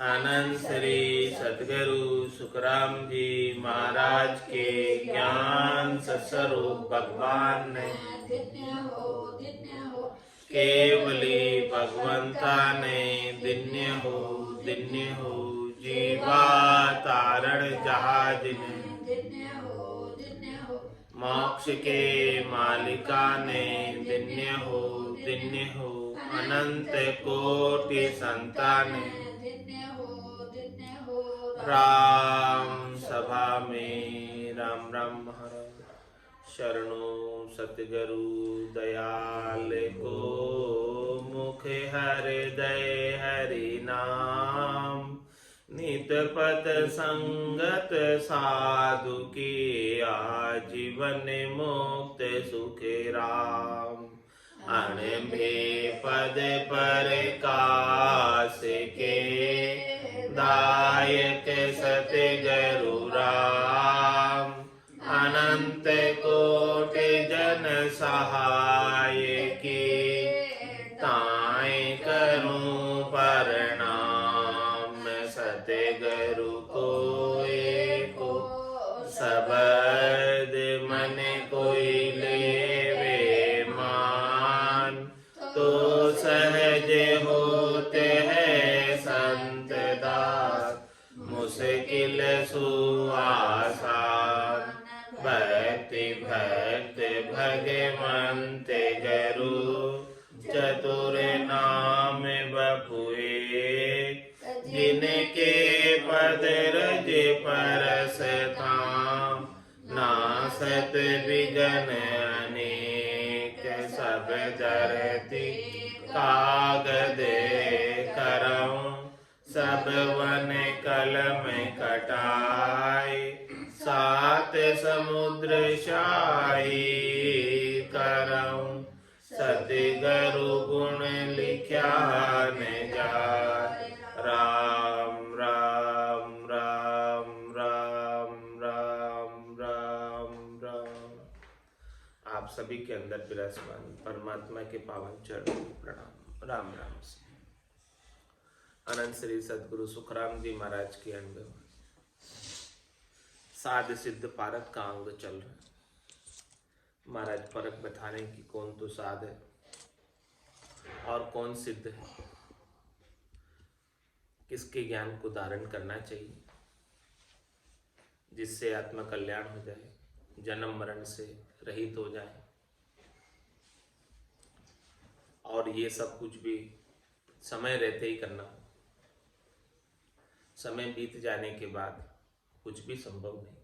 आनंद श्री सतगुरु सुखराम जी महाराज के ज्ञान सत्स्वरूप भगवान ने केवली भगवंता ने दिन्य हो जीवा तारण जहाज ने मोक्ष के मालिका ने दिन्य हो अनंत कोटि संतान राम सभा में राम राम महाराज शरणो सतगुरु दयाल को मुख हृदय हरि नाम नित पद संगत साधु की आजीवन मुक्त सुख राम अणबे पद पर कास के दायक सतगुरु राम अनंत कोटि जन सहाय की ताय करूं प्रणाम सतगुरु को एको शब्द मन कोई लेवे मान तो सहज होते हैं संत दास मुश्किल सुआसान भक्ति भक्त भगवंत गुरु चतुर नाम बपुए जिनके पद रज परस धाम नासत विघ्न अनेक सब धरती कागद करऊं सब वन कलम कटाए सात समुद्र शाही करऊं सतगुरु गुण लिख्या न जाए राम राम राम राम राम राम राम। आप सभी के अंदर विराजमान परमात्मा के पावन चरणों को प्रणाम राम राम से। अनंत श्री सतगुरु सुखराम जी महाराज के अनुभव साध सिद्ध पारक का अंग चल रहा है। महाराज परक बताने की कौन तो साध है और कौन सिद्ध है, किसके ज्ञान को धारण करना चाहिए जिससे आत्मा कल्याण हो जाए, जन्म मरण से रहित हो जाए। और ये सब कुछ भी समय रहते ही करना, समय बीत जाने के बाद कुछ भी संभव नहीं।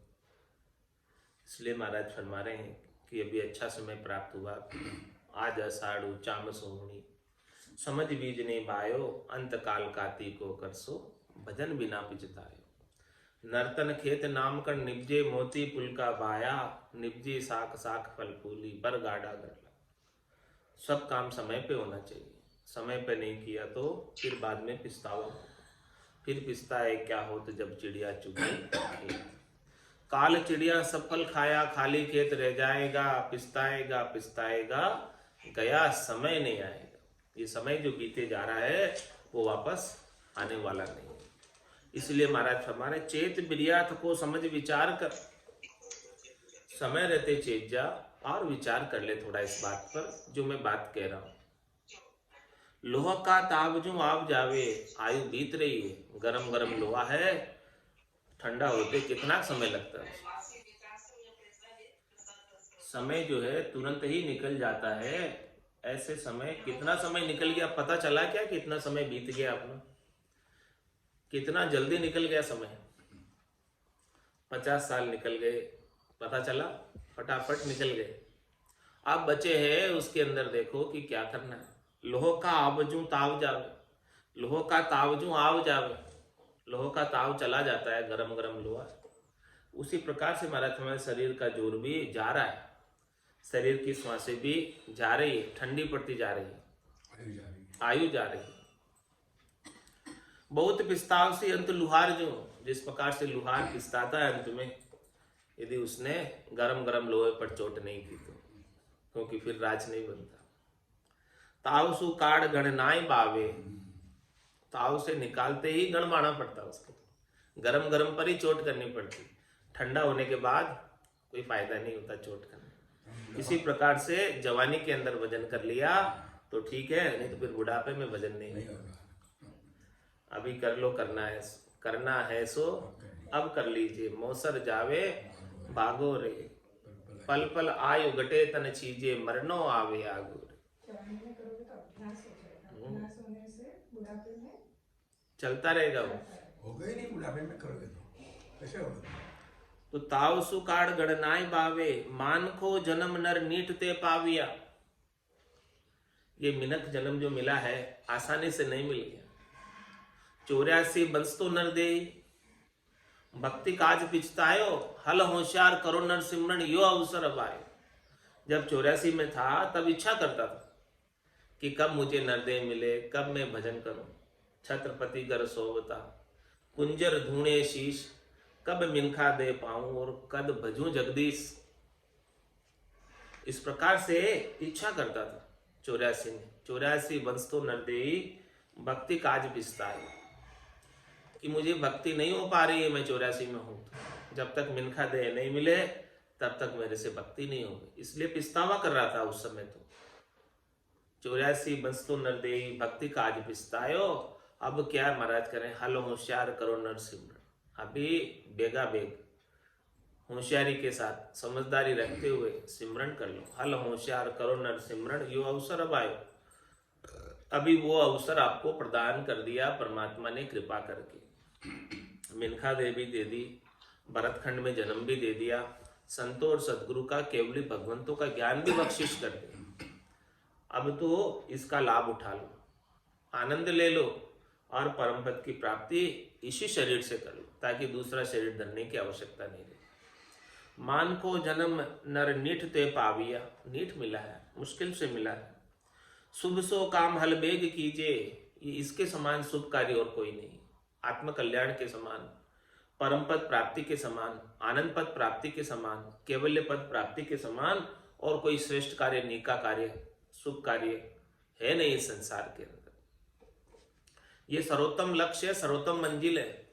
इसलिए महाराज फरमा रहे हैं कि अभी अच्छा समय प्राप्त हुआ, आज आषाढ़ चाम सोहनी समझ बीज ने बायो अंत काल कार्तिको करसो भजन बिना पिचतायो नर्तन खेत नाम कर निपजे मोती पुल का बाया निपजे साख साख फल फूली पर गाड़ा गड़ला। सब काम समय पे होना चाहिए, समय पे नहीं किया तो फिर बाद में पछतावा, फिर पिछताए क्या हो तो जब चिड़िया चुगी काल चिड़िया सब फल खाया खाली खेत रह जाएगा पिछताएगा पिछताएगा गया समय नहीं आएगा। ये समय जो बीते जा रहा है वो वापस आने वाला नहीं है। इसलिए महाराज हमारे चेत बिरियात को समझ विचार कर, समय रहते चेत जा और विचार कर ले थोड़ा इस बात पर जो मैं बात कह रहा हूं। लोहा का ताव जो आप जावे, आयु बीत रही है, गरम गरम लोहा है, ठंडा होते कितना समय लगता है। समय जो है तुरंत ही निकल जाता है। ऐसे समय कितना समय निकल गया पता चला क्या? कितना समय बीत गया अपना, कितना जल्दी निकल गया समय। 50 साल निकल गए, पता चला, फटाफट निकल गए। अब बचे हैं उसके अंदर देखो कि क्या करना है। लोह का आवजू ताव जावे, लोह का तावजू आव जावे, लोह का ताव चला जाता है, गरम गरम लोहा। उसी प्रकार से महाराज हमारे शरीर का जोर भी जा रहा है, शरीर की श्वासें भी जा रही है, ठंडी पड़ती जा रही है, आयु जा रही है। बहुत पिस्ताव से अंत लुहार जो, जिस प्रकार से लुहार पिस्ताता है अंत में, यदि उसने गरम गरम लोहे पर चोट नहीं की तो, क्योंकि फिर राज नहीं बनता। ताव सु काड़ गणनाय बावे, ताव से निकालते ही गड़माना पड़ता उसको, गरम गरम पर ही चोट करनी पड़ती, ठंडा होने के बाद कोई फायदा नहीं होता चोट करने। इसी प्रकार से जवानी के अंदर वजन कर लिया तो ठीक है, नहीं तो फिर बुढ़ापे में वजन नहीं होगा। अभी कर लो, करना है सो अब कर लीजिए, मौसर जावे भागो रे, पल पल आयु घटे तन चीजे, मरनो आवे आगो रे। चलता रहेगा वो, हो गई नहीं बुढ़ापे में करोगे तो कैसे होगा। तो ताव सुकाड़ गणनाय बावे, मान को जन्म नर नीट ते पाविया। ये मिनख जन्म जो मिला है आसानी से नहीं मिल गया। 84 बंस तो नर दे, भक्ति काज पिछतायो, हल होशियार करो नर सिमरन, यो अवसर अब आयो। जब 84 में था तब इच्छा करता था कि कब मुझे नरदेह मिले, कब मैं भजन करूं। छत्रपति घर सोवता, कुंजर धूणे शीश, कब मिनखा दे पाऊं और कद भजूं जगदीश। इस प्रकार से इच्छा करता था 84 में। 84 वंश तो नरदेही, भक्ति काज पिछतायो, कि मुझे भक्ति नहीं हो पा रही है, मैं 84 में हूं, जब तक मिनखा दे नहीं मिले तब तक मेरे से भक्ति नहीं होगी, इसलिए पिछतावा कर रहा था उस समय। तो 84 बंस तो नरदेही, भक्ति काज पिछतायो। अब क्या महाराज करें, हल होशियार करो नर सिमरन। अभी बेगा बेग होशियारी के साथ समझदारी रखते हुए सिमरन कर लो। हल होशियार करो नर सिमरन, यो अवसर अब आयो। अभी वो अवसर आपको प्रदान कर दिया परमात्मा ने कृपा करके। मिनखा देवी दे दी, भरतखंड में जन्म भी दे दिया, संतों और सदगुरु का केवली भगवंतों का ज्ञान भी बख्शिश कर दे। अब तो इसका लाभ उठा लो, आनंद ले लो और परम पद की प्राप्ति इसी शरीर से कर लो, ताकि दूसरा शरीर धरने की आवश्यकता नहीं रहे। मान को जन्म नर नीठ ते पाविया, नीठ मिला है, मुश्किल से मिला है। शुभ सो काम हल बेग कीजिए, ये इसके समान शुभ कार्य और कोई नहीं। आत्म कल्याण के समान, परम पद प्राप्ति के समान, आनंद पद प्राप्ति के समान, केवल्य पद प्राप्ति के समान और कोई श्रेष्ठ कार्य, नीका कार्य, शुभ कार्य है नहीं इस संसार के अंदर। ये सर्वोत्तम लक्ष्य है, सर्वोत्तम मंजिल है,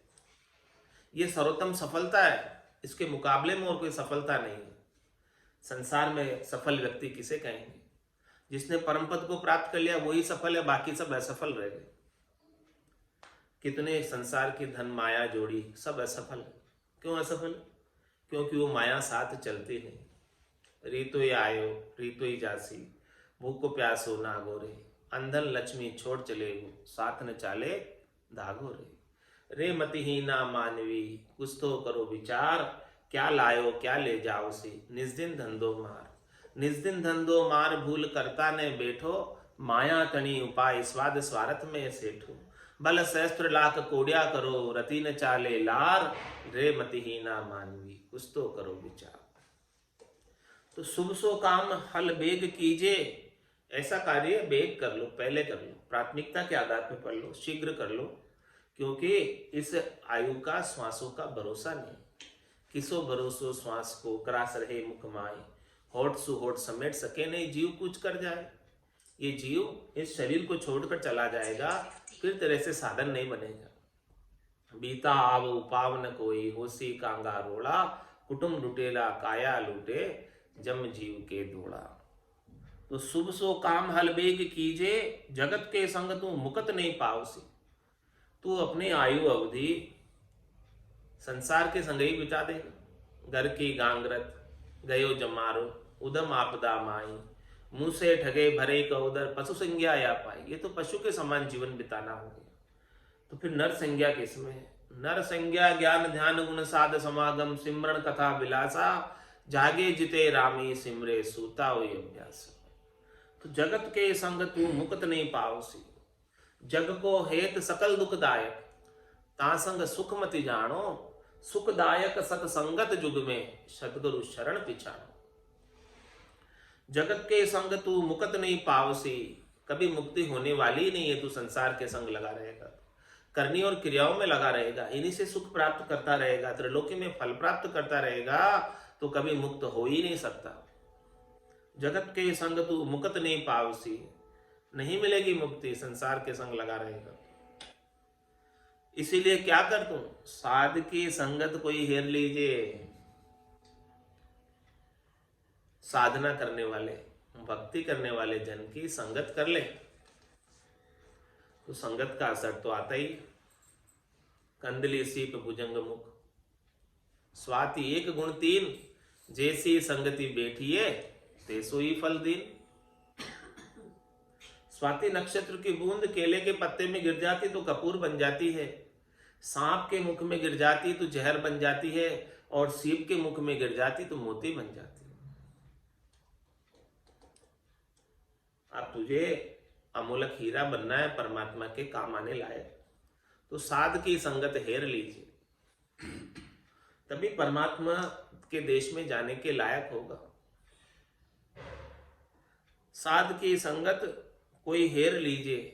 ये सर्वोत्तम सफलता है। इसके मुकाबले में और कोई सफलता नहीं है। संसार में सफल व्यक्ति किसे कहेंगे? जिसने परम पद को प्राप्त कर लिया वही सफल है, बाकी सब असफल रह गए। कितने संसार की धन माया जोड़ी, सब असफल है। क्यों असफल? क्योंकि वो माया साथ चलती नहीं। रीतो ही आयो रीतो ही जासी, भूखो प्यासो ना गोरे, अंधन लक्ष्मी छोड़ चले वो, साथ न चाले धागो रे। रे मतिहीना मानवी, कुछ तो करो विचार, क्या लायो क्या ले जाओ सी, निस्दिन धंधो मार। निस्दिन धंधो मार भूल करता ने बैठो, माया तणी उपाय स्वाद स्वार्थ में सेठो। बल सहस्त्र लाख कोड्या करो, रति न चाले लार, रे मतिहीना मानवी, कुछ तो करो विचार। तो शुभ सो काम हल बेग कीजिए, ऐसा कार्य बेग कर लो, पहले कर लो, प्राथमिकता के आधार पर कर लो, शीघ्र कर लो, क्योंकि इस आयु का श्वासों का भरोसा नहीं। किसो भरोसो श्वास को, करास रहे मुख माए, होठ सु होठ समेट सके नहीं, जीव कुछ कर जाए। ये जीव इस शरीर को छोड़कर चला जाएगा, फिर तरह से साधन नहीं बनेगा। बीता आव उपाव न कोई, होसी कांगा रोड़ा, कुटुंब लुटेला काया लूटे, जम जीव के दौड़ा। तो शुभ सो काम हल बेग कीजे, जगत के संग तू मुकत नहीं पावसी। तू अपनी आयु अवधि संसार के संग ही बिता देगा। घर की गांगरत गयो जमारो, उदम आपदा माई, मुंह से ठगे भरे का उदर, पशु संज्ञा या पाई। ये तो पशु के समान जीवन बिताना हो गया। तो फिर नर संज्ञा किसमें है? नर संज्ञा ज्ञान ध्यान गुण साध समागम, सिमरण कथा विलासा, जागे जिते रामी, सिमरे सूता हुई अभ्यास। तो जगत के संग तू मुक्त नहीं पावसी, जग को हेत सकल दुखदायक, तासंग सुख मति जानो, सुखदायक सतसंगत जुग में, सतगुरु शरण पिछाड़ो। जगत के संग तू मुक्त नहीं पावसी, कभी मुक्ति होने वाली नहीं है। तू संसार के संग लगा रहेगा, करनी और क्रियाओं में लगा रहेगा, इन्हीं से सुख प्राप्त करता रहेगा, त्रिलोकी में फल प्राप्त करता रहेगा, तो कभी मुक्त हो ही नहीं सकता। जगत के संग तू मुक्त नहीं पावसी, नहीं मिलेगी मुक्ति, संसार के संग लगा रहेगा। इसीलिए क्या कर दूं, साध की संगत कोई हेर लीजिए। साधना करने वाले, भक्ति करने वाले जन की संगत कर ले तो संगत का असर तो आता ही। कंदली सीप भुजंग मुख, स्वाति एक गुण तीन, जैसी संगति बैठिए तैसो ही फल दीन। स्वाति नक्षत्र की बूंद केले के पत्ते में गिर जाती तो कपूर बन जाती है, सांप के मुख में गिर जाती तो जहर बन जाती है, और सीप के मुख में गिर जाती तो मोती बन जाती है। अब तुझे अमूलक हीरा बनना है, परमात्मा के काम आने लायक, तो साध की संगत हेर लीजिए, तभी परमात्मा के देश में जाने के लायक होगा। साध की संगत कोई हेर लीजिए।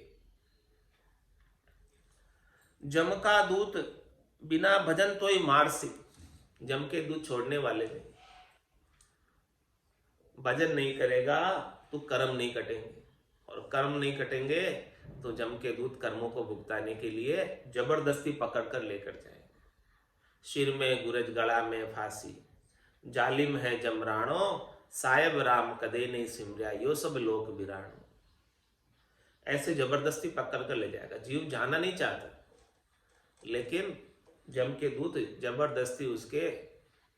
जम का दूत बिना भजन तोय मारसी, जम के दूत छोड़ने वाले नहीं, भजन नहीं करेगा तो कर्म नहीं कटेंगे, और कर्म नहीं कटेंगे तो जम के दूत कर्मों को भुगताने के लिए जबरदस्ती पकड़ कर लेकर जाएंगे। सिर में गुरज गला में फांसी, जालिम है जमराणो, सायब राम कदे नहीं सिमरिया, यो सब लोक बिराणो। ऐसे जबरदस्ती पकड़ कर ले जाएगा। जीव जाना नहीं चाहता, लेकिन जम के दूत जबरदस्ती उसके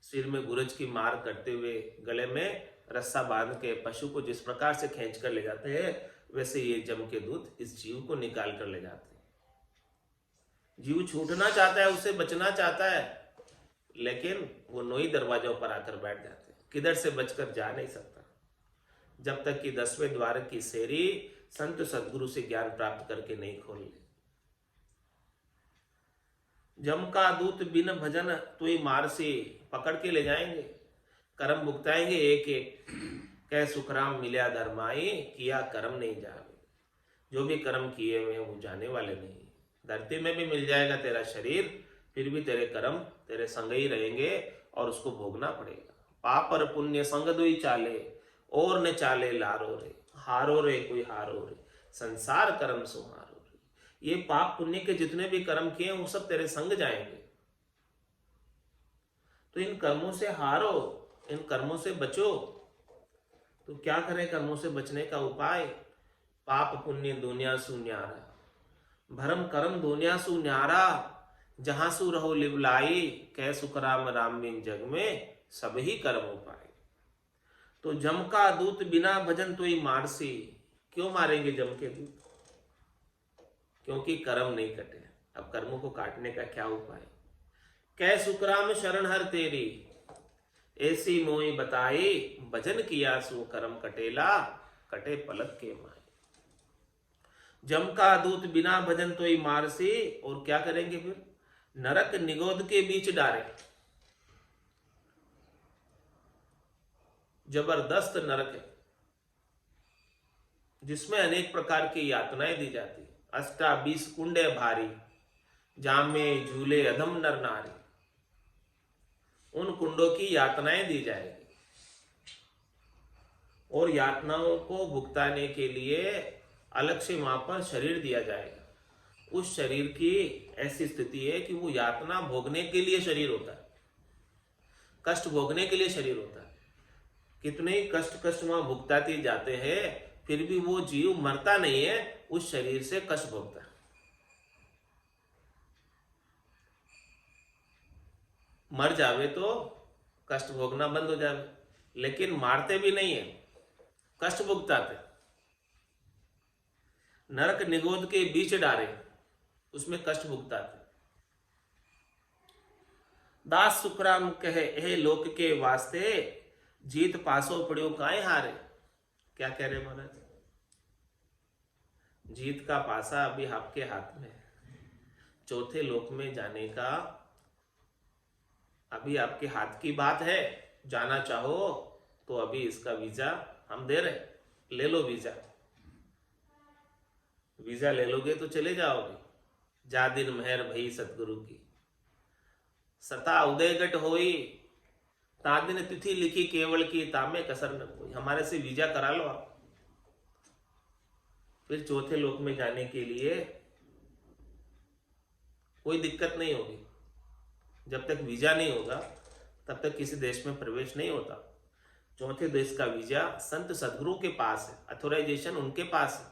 सिर में गुरज की मार करते हुए गले में रस्सा बांध के पशु को जिस प्रकार से खींच कर ले जाते हैं, वैसे ये जम के दूत इस जीव को निकाल कर ले जाते हैं। जीव छूटना चाहता है, उससे बचना चाहता है, लेकिन वो नोई दरवाजों पर आकर बैठ जाते हैं, किधर से बचकर जा नहीं सकता, जब तक कि 10वें द्वार की सेरी संत सदगुरु से ज्ञान प्राप्त करके नहीं खोल ले। जम का दूत बिन भजन तुई मारसी, पकड़ के ले जाएंगे, कर्म भुगताएंगे एक एक। कह सुखराम मिल्या धर्माई, किया कर्म नहीं जावे। जो भी कर्म किए हुए वो जाने वाले नहीं। धरती में भी मिल जाएगा तेरा शरीर, फिर भी तेरे कर्म तेरे संग ही रहेंगे और उसको भोगना पड़ेगा। पाप और पुण्य संग दुई चाले, और न चाले लारो रे, हारो रे कोई हारो रे, संसार कर्म सुहारो रे। ये पाप पुण्य के जितने भी कर्म किए वो सब तेरे संग जाएंगे, तो इन कर्मों से हारो, इन कर्मों से बचो। तो क्या करें कर्मों से बचने का उपाय? पाप पुण्य दुनिया सु न्यारा, भरम कर्म दुनिया सु न्यारा, जहां सु रहो लिवलाई, कह सुखराम राम बिन जग में सब ही कर्म उपाय। तो जम का दूत बिना भजन तो ही मारसी। क्यों मारेंगे जम के दूत? क्योंकि कर्म नहीं कटे। अब कर्मों को काटने का क्या उपाय? कह सुखराम शरण हर तेरी, ऐसी मोई बताई, भजन किया सु कर्म कटेला, कटे पलक के माए। जम का दूत बिना भजन तो ही मारसी, और क्या करेंगे फिर? नरक निगोद के बीच डारे। जबरदस्त नरक है जिसमें अनेक प्रकार की यातनाएं दी जाती। 28 कुंडे भारी, जामे झूले अधम नर नारी। उन कुंडों की यातनाएं दी जाएगी, और यातनाओं को भुगताने के लिए अलग से वहां पर शरीर दिया जाएगा। उस शरीर की ऐसी स्थिति है कि वो यातना भोगने के लिए शरीर होता है, कष्ट भोगने के लिए शरीर होता है। कितने ही कष्ट वहां भुगताते जाते हैं, फिर भी वो जीव मरता नहीं है, उस शरीर से कष्ट भोगता है। मर जावे तो कष्ट भोगना बंद हो जावे, लेकिन मारते भी नहीं है, कष्ट भुगताते। नरक निगोद के बीच डारे, उसमें कष्ट भुगताते। दास सुखराम कहे हे लोक के वास्ते, जीत पासो पड़ियो काहे हारे। क्या कह रहे महाराज? जीत का पासा अभी आपके हाथ में है, चौथे लोक में जाने का अभी आपके हाथ की बात है। जाना चाहो तो अभी इसका वीजा हम दे रहे, ले लो वीजा। वीजा ले लोगे तो चले जाओगे। जा दिन मेहर भई सतगुरु की, सता उदयगट होई, ता दिन तिथि लिखी केवल की, तामे कसर न कोई। हमारे से वीजा करा लो आप, फिर चौथे लोक में जाने के लिए कोई दिक्कत नहीं होगी। जब तक वीजा नहीं होगा तब तक किसी देश में प्रवेश नहीं होता। चौथे देश का वीजा संत सदगुरु के पास है, अथोराइजेशन उनके पास है,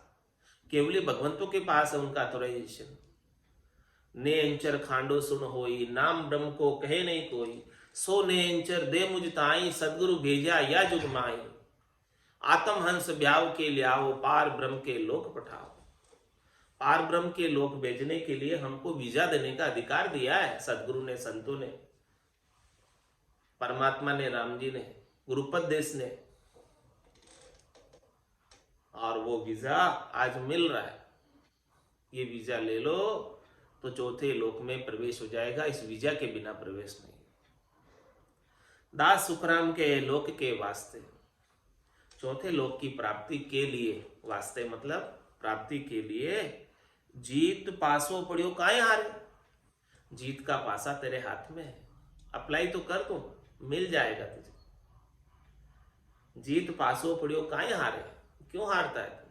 केवली भगवंतों के पास है उनका अथोराइजेशन। ने अंचर खांडो सुन होई, नाम ब्रह्म को कहे नहीं कोई, सो ने अंचर दे मुझ ताई, सदगुरु भेजा या जुग माई। आत्म हंस ब्याव के लियाओ, पार ब्रह्म के लोक पठाओ। पार ब्रह्म के लोक भेजने के लिए हमको वीजा देने का अधिकार दिया है सदगुरु ने, संतों ने, परमात्मा ने, राम जी ने, गुरुपद देश ने। और वो वीजा आज मिल रहा है। ये वीजा ले लो तो चौथे लोक में प्रवेश हो जाएगा। इस वीजा के बिना प्रवेश नहीं। दास सुखराम के लोक के वास्ते, चौथे लोक की प्राप्ति के लिए, वास्ते मतलब प्राप्ति के लिए, जीत पासो पड़ियो काहे हारे। जीत का पासा तेरे हाथ में है, अप्लाई तो कर दो, मिल जाएगा तुझे। जीत पासो पड़ियो काहे हारे, क्यों हारता है,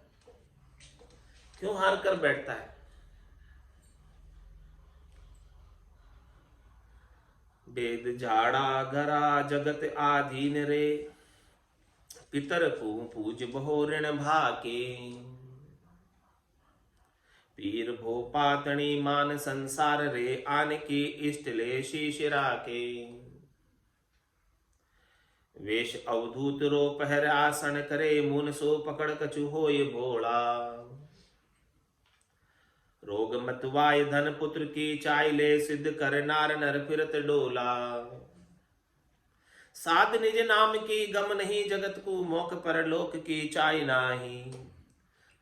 क्यों हार कर बैठता है। वेद झाड़ा घरा जगत आधीन रे, पितर को पूज बहु ऋण भाके। पीर भो पातणी मान संसार रे, आन की इष्ट ले शीश राके। वेश अवधूत रो पहर आसन करे, मुन सो पकड़ कछु होय भोला। रोग मतवाय धन पुत्र की चाय ले, सिद्ध कर नार नर फिरत डोला। साध निज नाम की गम नहीं, जगत को मोख पर लोक की चाय नाही।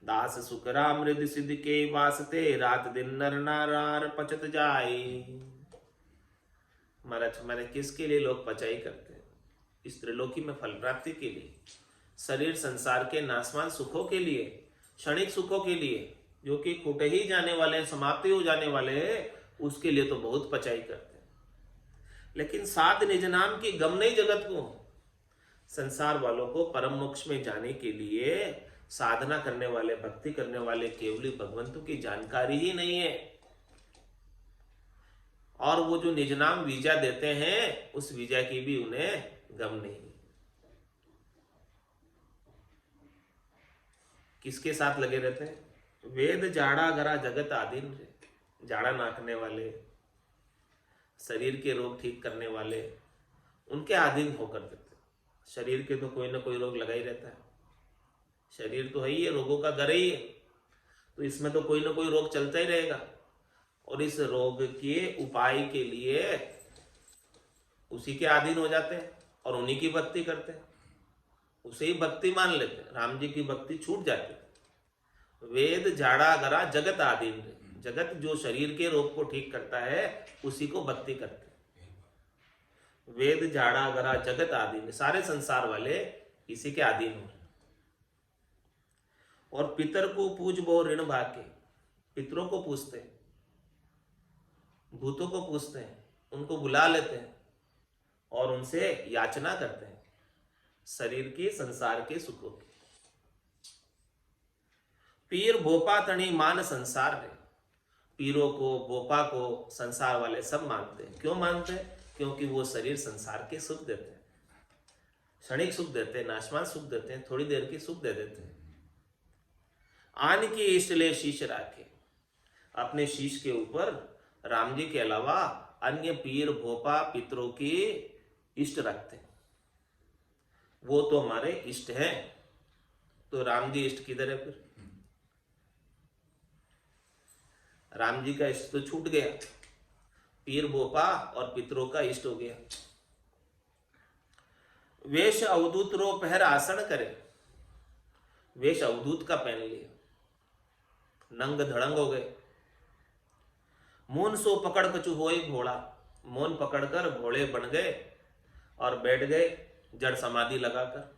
दास सुख राम रिद सिद्ध के वास्ते, रात दिन नर नारार पचत जाए। महाराज मैंने किसके लिए लोग पचाई करते हैं? इस त्रिलोकी में फल प्राप्ति के लिए, शरीर संसार के नासवान सुखों के लिए, क्षणिक सुखों के लिए, जो कि फूटे ही जाने वाले, समाप्ति हो जाने वाले हैं, उसके लिए तो बहुत पचाई करते हैं। लेकिन साध निज नाम की गम नहीं जगत को। संसार वालों को परम मोक्ष में जाने के लिए साधना करने वाले, भक्ति करने वाले केवली भगवंतों की जानकारी ही नहीं है। और वो जो निज नाम वीजा देते हैं, उस वीजा की भी उन्हें गम नहीं। किसके साथ लगे रहते हैं? वेद जाड़ा गरा जगत आधीन रे। जाड़ा नाकने वाले, शरीर के रोग ठीक करने वाले, उनके अधीन होकर देते। शरीर के तो कोई ना कोई रोग लगा ही रहता है। शरीर तो है ही है, रोगों का घर ही है, तो इसमें तो कोई ना कोई रोग चलता ही रहेगा। और इस रोग के उपाय के लिए उसी के अधीन हो जाते हैं और उन्हीं की भक्ति करते हैं, उसे ही भक्ति मान लेते हैं। राम जी की भक्ति छूट जाती है। वेद झाड़ा गरा जगत आधीन रे। जगत जो शरीर के रोग को ठीक करता है, उसी को भक्ति करते हैं। वेद झाड़ा गरा जगत आधीन, सारे संसार वाले इसी के अधीन हो। और पितर को पूज बहु ऋण भाके। पितरों को पूजते हैं, भूतों को पूजते हैं, उनको बुला लेते हैं और उनसे याचना करते हैं शरीर की, संसार के सुखों की। पीर भोपा तणी मान संसार है। पीरों को, भोपा को संसार वाले सब मानते हैं। क्यों मानते हैं? क्योंकि वो शरीर संसार के सुख देते हैं, क्षणिक सुख देते हैं, नाशवान सुख देते हैं, थोड़ी देर की सुख दे देते हैं। आन की इष्ट ले शीश राखे। अपने शीश के ऊपर राम जी के अलावा अन्य पीर भोपा पितरों की इष्ट रखते हैं। वो तो हमारे इष्ट हैं, तो राम जी इष्ट किधर है फिर? राम जी का इष्ट तो छूट गया, पीर भोपा और पितरों का इष्ट हो गया। वेश अवधूत रो पहर आसन करे। वेश अवधूत का पहन लिया, नंग धड़ंग हो गए। मौन सो पकड़ कछु होए भोला। मौन पकड़कर भोले बन गए और बैठ गए जड़ समाधि लगाकर।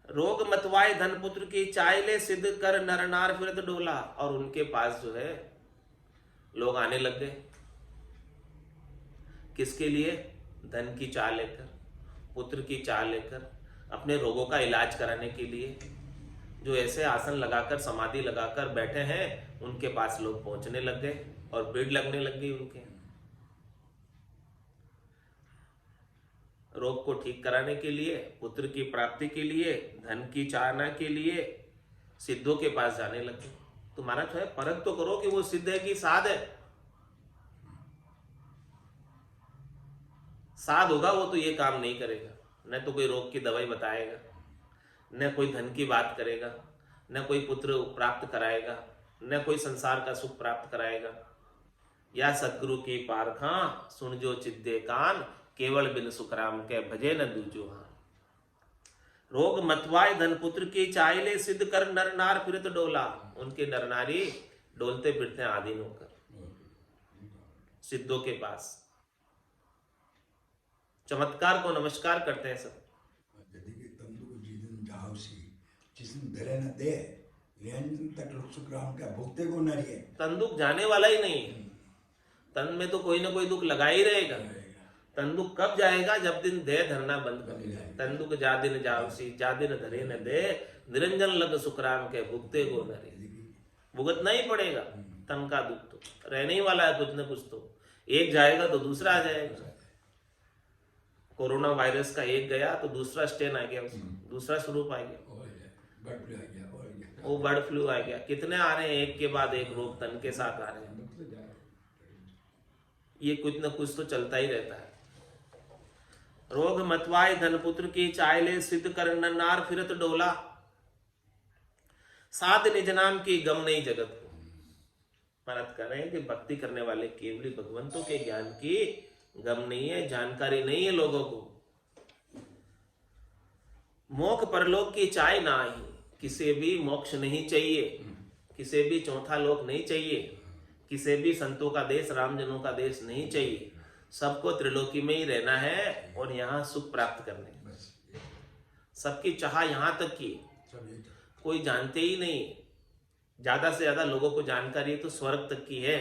रोग मतवाए धन पुत्र की चाय ले, सिद्ध कर नर नार फिरत डोला। और उनके पास जो है लोग आने लग गए। किसके लिए? धन की चाह लेकर, पुत्र की चाह लेकर, अपने रोगों का इलाज कराने के लिए। जो ऐसे आसन लगाकर समाधि लगाकर बैठे हैं उनके पास लोग पहुंचने लग गए और भीड़ लगने लग गई उनके। रोग को ठीक कराने के लिए, पुत्र की प्राप्ति के लिए, धन की चाहना के लिए सिद्धों के पास जाने लगे। तुम्हारा जो है परख तो करो कि वो सिद्ध है कि साध है। साध होगा वो तो ये काम नहीं करेगा, न तो कोई रोग की दवाई बताएगा, न कोई धन की बात करेगा, न कोई पुत्र प्राप्त कराएगा, न कोई संसार का सुख प्राप्त कराएगा। या सतगुरु की पारखा सुन जो चिद्दे कान, केवल बिन सुखराम के भजे न दूजो हान। रोग मतवाय धन पुत्र की चाहिले, सिद्ध कर नर नार फिरत डोला। उनके नर नारी डोलते फिरते आधीन होकर सिद्धों के पास चमत्कार को नमस्कार करते हैं सब। यदि कि तंदु जीवन जावसी जिसने धरे न दे लेन तक सुखराम का भुगते को न रहे। तंदुक जाने वाला ही नहीं है, तन में तो कोई ना कोई दुख लगा ही रहेगा। तंदुक कब जाएगा? जब दिन दे धरना बंद कर दिया। तंदुक जा दिन जावसी जा दिन धरे न दे, निरंजन लग सुखराम के भुगते को न रे। भुगतना ही पड़ेगा तन का दुख, तो रहने ही वाला है कुछ न कुछ। तो एक जाएगा तो दूसरा आ जाएगा। कोरोना वायरस का एक गया तो दूसरा स्टेन आ गया, दूसरा स्वरूप आ गया, वो बर्ड फ्लू आ गया। कितने आ रहे हैं एक के बाद एक रोग तन के साथ आ रहे हैं। ये कुछ न कुछ तो चलता ही रहता है। रोग मतवाय धन पुत्र की चाहिले, सिद्ध कर नर नार फिरत डोला। साध निज नाम की गम नहीं जगत को। महाराज कह रहे हैं कि भक्ति करने वाले केवली भगवंतों के ज्ञान की गम नहीं है, जानकारी नहीं है लोगों को। मोक्ष परलोक की चाय ना ही, किसे भी मोक्ष नहीं चाहिए, किसे भी चौथा लोक नहीं चाहिए, किसे भी संतों का देश रामजनों का देश नहीं चाहिए। सबको त्रिलोकी में ही रहना है और यहाँ सुख प्राप्त करने। सबकी चाह यहाँ तक की कोई जानते ही नहीं। ज्यादा से ज्यादा लोगों को जानकारी तो स्वर्ग तक की है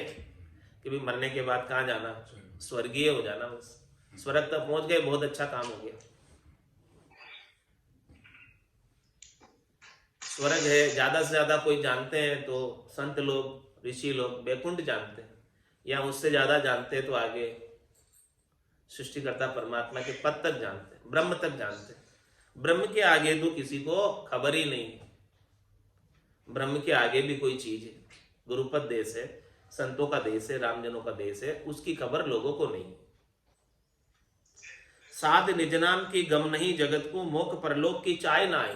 कि भी मरने के बाद कहाँ जाना, स्वर्गीय हो जाना। बस स्वर्ग तक पहुंच गए, बहुत अच्छा काम हो गया। स्वर्ग है ज्यादा से ज्यादा कोई जानते हैं तो संत लोग ऋषि लोग वैकुंठ जानते हैं, या उससे ज्यादा जानते हैं तो आगे सृष्टिकर्ता परमात्मा के पद तक जानते हैं, ब्रह्म तक जानते हैं। ब्रह्म के आगे तो किसी को खबर ही नहीं है। ब्रह्म के आगे भी कोई चीज है, गुरुपद देश है, संतों का देश है, रामजनों का देश है, उसकी खबर लोगों को नहीं। साध निज नाम की गम नहीं जगत को, मोक्ष परलोक की चाय ना आई।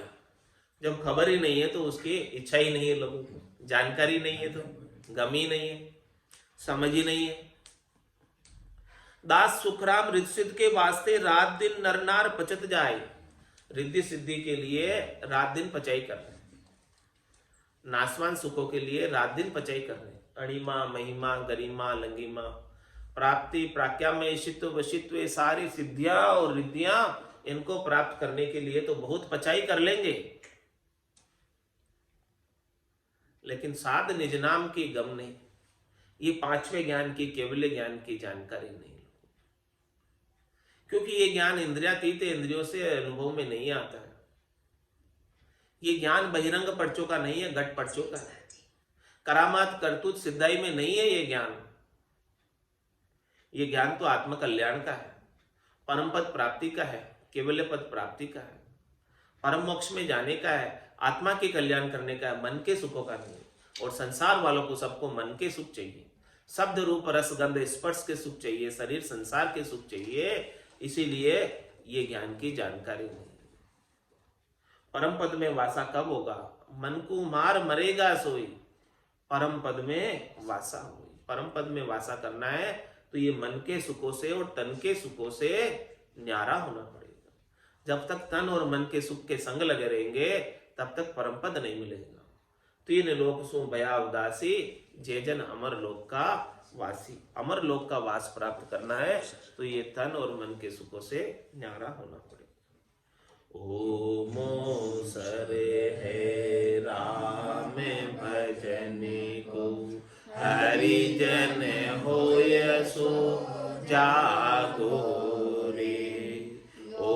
जब खबर ही नहीं है तो उसकी इच्छा ही नहीं है लोगों को, जानकारी नहीं है तो गम ही नहीं है, समझ ही नहीं है। दास सुखराम रिद्धि सिद्धि के वास्ते रात दिन नर नार पचत जाए। रिद्धि सिद्धि के लिए रात दिन पचाई कर रहे, नासवान सुखों के लिए रात दिन पचाई कर रहे। अणिमा महिमा गरिमा लंगिमा प्राप्ति प्राज्ञा में शित्व वशित्व, ये सारी सिद्धियां और रिद्धियां इनको प्राप्त करने के लिए तो बहुत पचाई कर लेंगे, लेकिन साध निज नाम की गम नहीं। ये पांचवें ज्ञान की, केवल ज्ञान की जानकारी नहीं, क्योंकि ये ज्ञान इंद्रियातीत इंद्रियों से अनुभव में नहीं आता है। ये ज्ञान बहिरंग पर्चों का नहीं है, घट पर्चों का है। करामात करतूत सिद्धाई में नहीं है ये ज्ञान। ये ज्ञान तो आत्म कल्याण का है, परम पद प्राप्ति का है, केवल पद प्राप्ति का है, परम मोक्ष में जाने का है, आत्मा के कल्याण करने का है, मन के सुखों का नहीं। और संसार वालों को सबको मन के सुख चाहिए, शब्द रूप रस गंध स्पर्श के सुख चाहिए, शरीर संसार के सुख चाहिए। इसीलिए ये ज्ञान की जानकारी नहीं। परम पद में वासा कब होगा? मन को मार मरेगा सोई, परम पद में वासा हुई। परम पद में वासा करना है तो ये मन के सुखों से और तन के सुखों से न्यारा होना पड़ेगा। जब तक तन और मन के सुख के संग लगे रहेंगे तब तक परम पद नहीं मिलेगा। तीन लोक सु भया उदासी, जे जन अमर लोक का वासी। अमर लोक का वास प्राप्त करना है तो ये तन और मन के सुखों से न्यारा होना पड़ेगा। ओ मोसरे है राम भजनी को, हरिजन होय सो जागो रे। ओ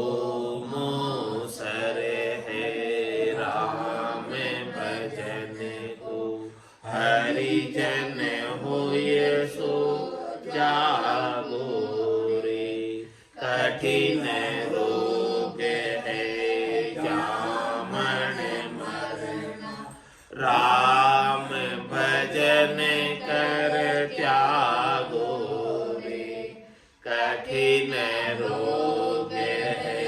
मोसरे है राम परिजन होय सो जागो रे। कठिन रोग है जामन मरना, राम भजन कर त्यागो रे। कठिन रोग है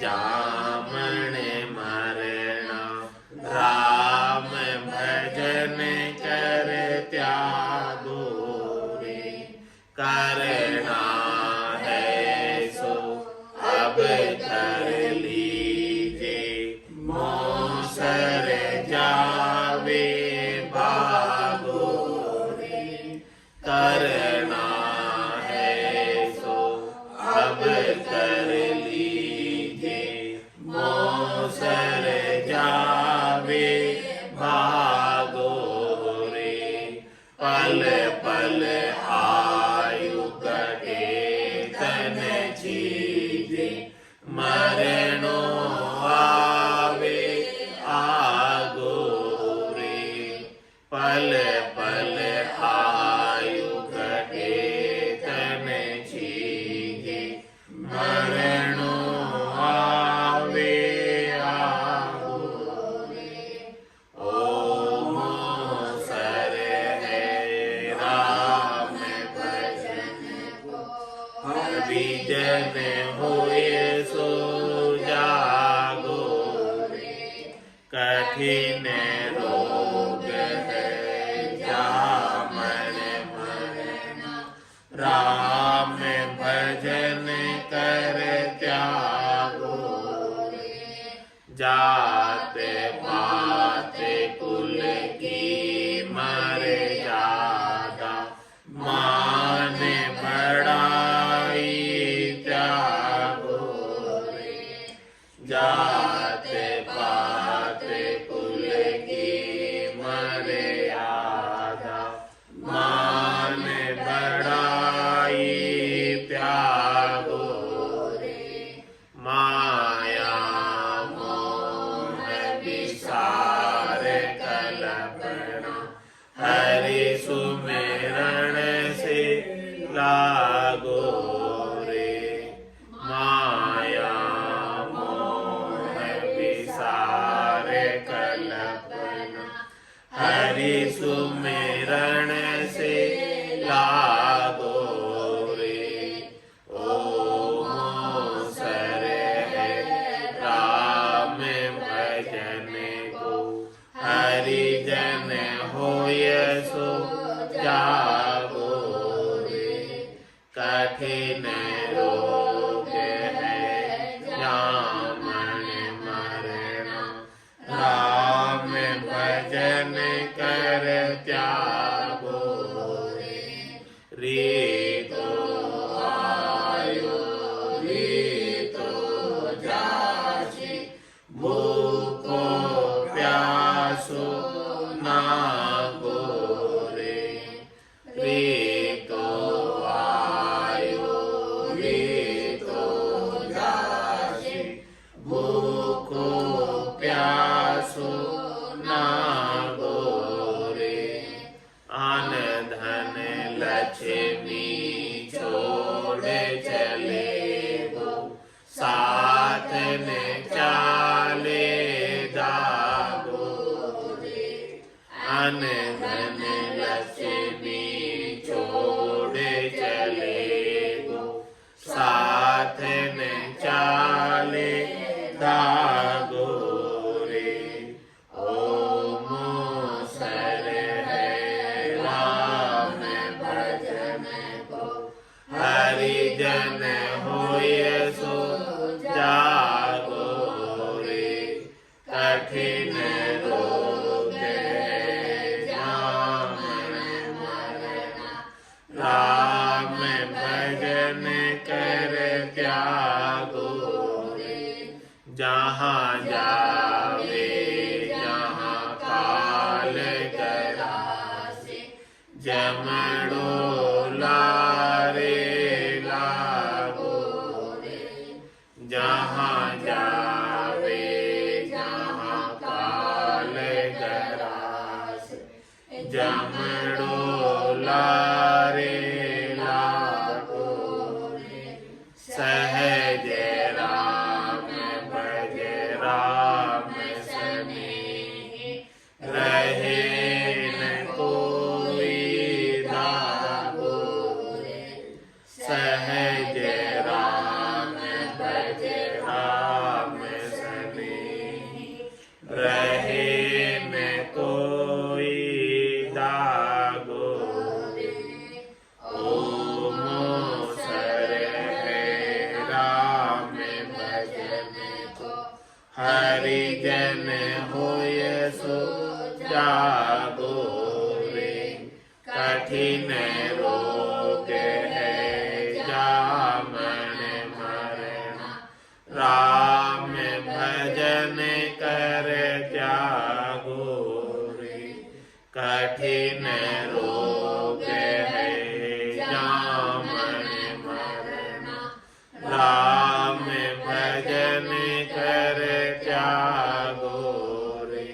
जामन मरना, राम भजन कर त्यागो रे। करना है सो अब कर लीजे, मोसर जावे भागो रे। करना है सो अब कर लीजे, मोसर जावे भागो रे। पल पल आयु कटे तन चीजे, मरणो आवे आगो रे। पल पल आयु कटे तन चीजे, मरणो आवे आगो रे। ओम सर है राम भजन को, परिजन होय सो जागो रे। कठिन रोग है जामन मरना, राम भजन कर त्यागो रे। जात पात कुल की मर्यादा, मान बढ़ाई त्यागो रे। जात पात कुल की मर्यादा, मान बढ़ाई त्यागो रे। माया मोह विसार कल्पना, हरि सुमिरन से लागो रे। माया मोह विसार कल्पना, हरि सुमिरन से लागो रे। ओम सर है राम भजन को, हरिजन होय सो जागो रे। कठिन रोग है जामन मरना, राम भजन कर त्यागो रे। रीतो आयो रीतो जासी, भूखो प्यासो नागो रे। रीतो आयो रीतो जासी, भूखो प्यासो नागो रे। आन धन लक्ष्मी छोड़ चले गो, साथ न चाले जागो रे। अन धन लक्ष्मी छोड़ चले गो, साथ न चाले जागो रे। ओम सर है राम भजन को, हरिजन होय सो जागो रे। कठिन रोग है जामन मरना, राम भजन कर त्यागो रे। जहाँ जावे जहाँ काल करासे, जमड़ो लारे लागो रे। जहाँ जावे जहाँ काल करासे, जमड़ो लारे लागो रे सहज राम भज राम सनेहि रहे न कोई दागो रे सहज राम भज राम सनेहि रहे न कोई दागो रे ओम सर है राम भजन को हरिजन होय सो जागो रे कठिन रोग है जामन मरना राम भजन कर जागो रे कठिन रोग है जामन मरना राम भजन कर जागो रे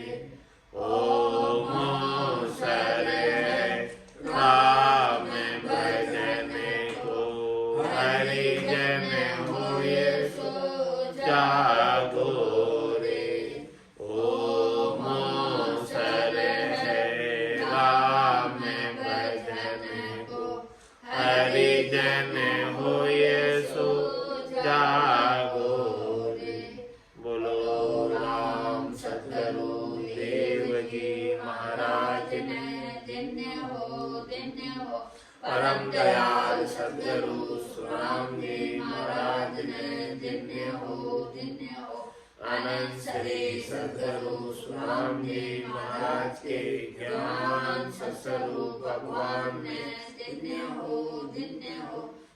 ओम सर राम भजन को हरिजन होय सो जागो रे ओम सर राम भजन को हरिजन होय सो जागो रे बोलो राम सतगुरु देव जी महाराज ने परम दयाल सतगुरु सुराम जी महाराज ने धन्य हो अनंत श्री सतगुरु सुराम जी महाराज के ज्ञान सत्स्वरूप भगवान ने धन्य हो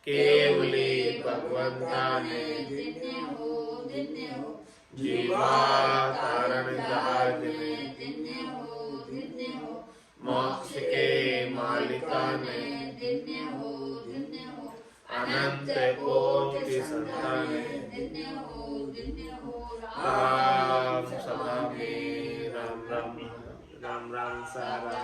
केवली भगवंता ने धन्य हो जीवा कारण जहाज ने धन्य हो मोक्ष के मालिका ने धन्य हो अनंत कोटि संतान ने राम सभा में राम राम सारा